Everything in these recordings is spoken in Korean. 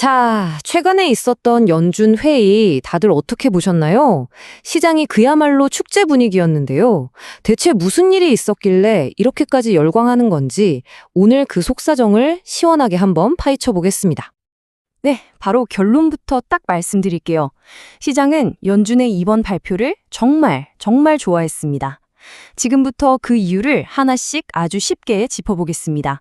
자, 최근에 있었던 연준 회의 다들 어떻게 보셨나요? 시장이 그야말로 축제 분위기였는데요. 대체 무슨 일이 있었길래 이렇게까지 열광하는 건지 오늘 그 속사정을 시원하게 한번 파헤쳐 보겠습니다. 네, 바로 결론부터 딱 말씀드릴게요. 시장은 연준의 이번 발표를 정말 좋아했습니다. 지금부터 그 이유를 하나씩 아주 쉽게 짚어보겠습니다.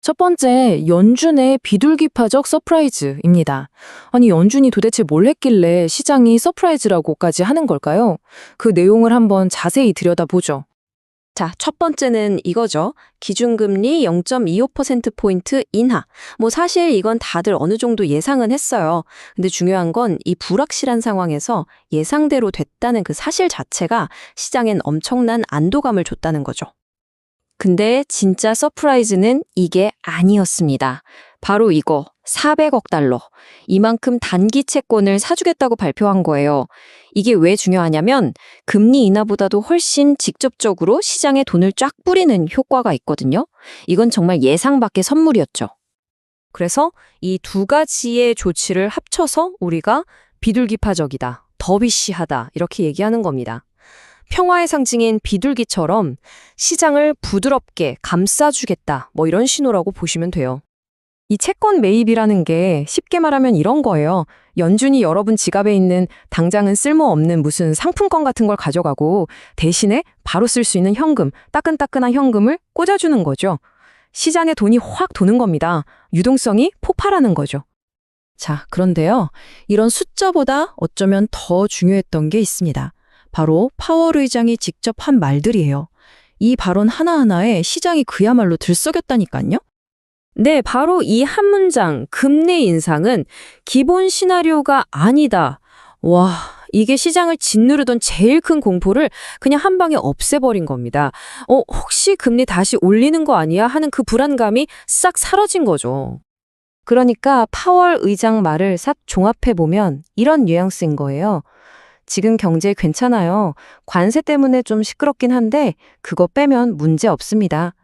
첫 번째, 연준의 비둘기파적 서프라이즈입니다. 아니, 연준이 도대체 뭘 했길래 시장이 서프라이즈라고까지 하는 걸까요? 그 내용을 한번 자세히 들여다보죠. 자, 첫 번째는 이거죠. 기준금리 0.25%포인트 인하. 사실 이건 다들 어느 정도 예상은 했어요. 근데 중요한 건 이 불확실한 상황에서 예상대로 됐다는 그 사실 자체가 시장엔 엄청난 안도감을 줬다는 거죠. 근데 진짜 서프라이즈는 이게 아니었습니다. 바로 이거, 400억 달러. 이만큼 단기 채권을 사주겠다고 발표한 거예요. 이게 왜 중요하냐면 금리 인하보다도 훨씬 직접적으로 시장에 돈을 쫙 뿌리는 효과가 있거든요. 이건 정말 예상 밖의 선물이었죠. 그래서 이 두 가지의 조치를 합쳐서 우리가 비둘기파적이다, 더비시하다 이렇게 얘기하는 겁니다. 평화의 상징인 비둘기처럼 시장을 부드럽게 감싸주겠다, 이런 신호라고 보시면 돼요. 이 채권 매입이라는 게 쉽게 말하면 이런 거예요. 연준이 여러분 지갑에 있는 당장은 쓸모없는 무슨 상품권 같은 걸 가져가고 대신에 바로 쓸 수 있는 현금, 따끈따끈한 현금을 꽂아주는 거죠. 시장에 돈이 확 도는 겁니다. 유동성이 폭발하는 거죠. 자, 그런데요. 이런 숫자보다 어쩌면 더 중요했던 게 있습니다. 바로 파월 의장이 직접 한 말들이에요. 이 발언 하나하나에 시장이 그야말로 들썩였다니까요. 네, 바로 이 한 문장, 금리 인상은 기본 시나리오가 아니다. 와, 이게 시장을 짓누르던 제일 큰 공포를 그냥 한 방에 없애버린 겁니다. 혹시 금리 다시 올리는 거 아니야? 하는 그 불안감이 싹 사라진 거죠. 그러니까 파월 의장 말을 싹 종합해보면 이런 뉘앙스인 거예요. 지금 경제 괜찮아요. 관세 때문에 좀 시끄럽긴 한데 그거 빼면 문제 없습니다.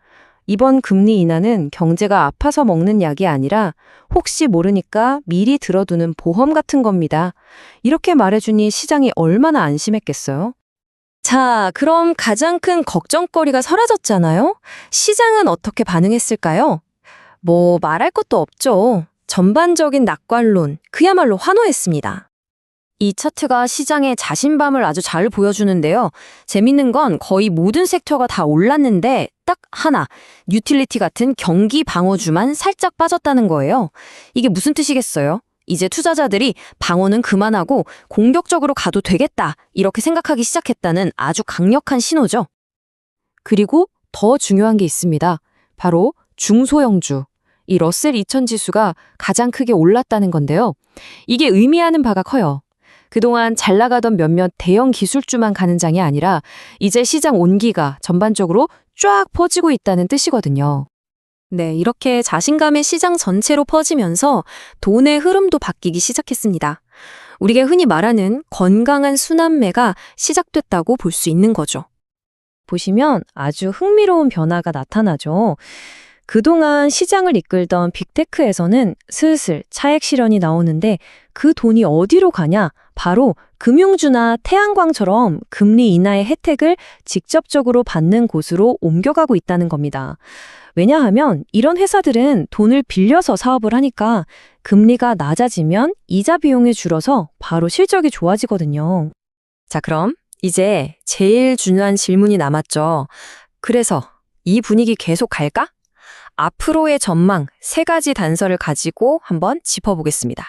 이번 금리 인하는 경제가 아파서 먹는 약이 아니라 혹시 모르니까 미리 들어두는 보험 같은 겁니다. 이렇게 말해주니 시장이 얼마나 안심했겠어요? 자, 그럼 가장 큰 걱정거리가 사라졌잖아요? 시장은 어떻게 반응했을까요? 말할 것도 없죠. 전반적인 낙관론, 그야말로 환호했습니다. 이 차트가 시장의 자신감을 아주 잘 보여주는데요. 재밌는 건 거의 모든 섹터가 다 올랐는데 딱 하나, 유틸리티 같은 경기 방어주만 살짝 빠졌다는 거예요. 이게 무슨 뜻이겠어요? 이제 투자자들이 방어는 그만하고 공격적으로 가도 되겠다, 이렇게 생각하기 시작했다는 아주 강력한 신호죠. 그리고 더 중요한 게 있습니다. 바로 중소형주. 이 러셀 2000 지수가 가장 크게 올랐다는 건데요. 이게 의미하는 바가 커요. 그동안 잘 나가던 몇몇 대형 기술주만 가는 장이 아니라 이제 시장 온기가 전반적으로 쫙 퍼지고 있다는 뜻이거든요. 네, 이렇게 자신감의 시장 전체로 퍼지면서 돈의 흐름도 바뀌기 시작했습니다. 우리가 흔히 말하는 건강한 순환매가 시작됐다고 볼 수 있는 거죠. 보시면 아주 흥미로운 변화가 나타나죠. 그동안 시장을 이끌던 빅테크에서는 슬슬 차액 실현이 나오는데 그 돈이 어디로 가냐? 바로 금융주나 태양광처럼 금리 인하의 혜택을 직접적으로 받는 곳으로 옮겨가고 있다는 겁니다. 왜냐하면 이런 회사들은 돈을 빌려서 사업을 하니까 금리가 낮아지면 이자 비용이 줄어서 바로 실적이 좋아지거든요. 자, 그럼 이제 제일 중요한 질문이 남았죠. 그래서 이 분위기 계속 갈까? 앞으로의 전망 3가지 단서를 가지고 한번 짚어보겠습니다.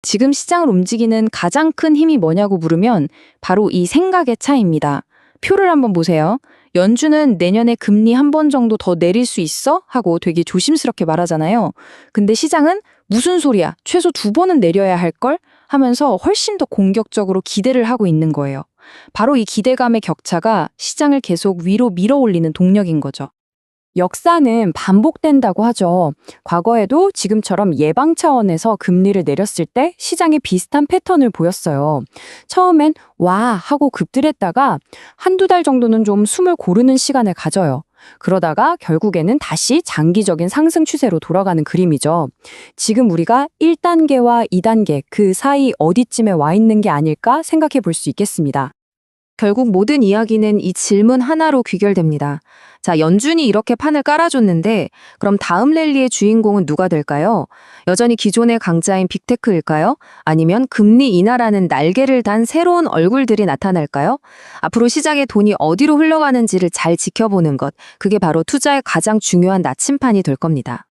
지금 시장을 움직이는 가장 큰 힘이 뭐냐고 물으면 바로 이 생각의 차이입니다. 표를 한번 보세요. 연준은 내년에 금리 한 번 정도 더 내릴 수 있어? 하고 되게 조심스럽게 말하잖아요. 근데 시장은 무슨 소리야? 최소 2번은 내려야 할걸? 하면서 훨씬 더 공격적으로 기대를 하고 있는 거예요. 바로 이 기대감의 격차가 시장을 계속 위로 밀어 올리는 동력인 거죠. 역사는 반복된다고 하죠. 과거에도 지금처럼 예방 차원에서 금리를 내렸을 때 시장이 비슷한 패턴을 보였어요. 처음엔 와 하고 급등했다가 한두 달 정도는 좀 숨을 고르는 시간을 가져요. 그러다가 결국에는 다시 장기적인 상승 추세로 돌아가는 그림이죠. 지금 우리가 1단계와 2단계 그 사이 어디쯤에 와 있는 게 아닐까 생각해 볼 수 있겠습니다. 결국 모든 이야기는 이 질문 하나로 귀결됩니다. 자, 연준이 이렇게 판을 깔아줬는데 그럼 다음 랠리의 주인공은 누가 될까요? 여전히 기존의 강자인 빅테크일까요? 아니면 금리 인하라는 날개를 단 새로운 얼굴들이 나타날까요? 앞으로 시장의 돈이 어디로 흘러가는지를 잘 지켜보는 것, 그게 바로 투자의 가장 중요한 나침판이 될 겁니다.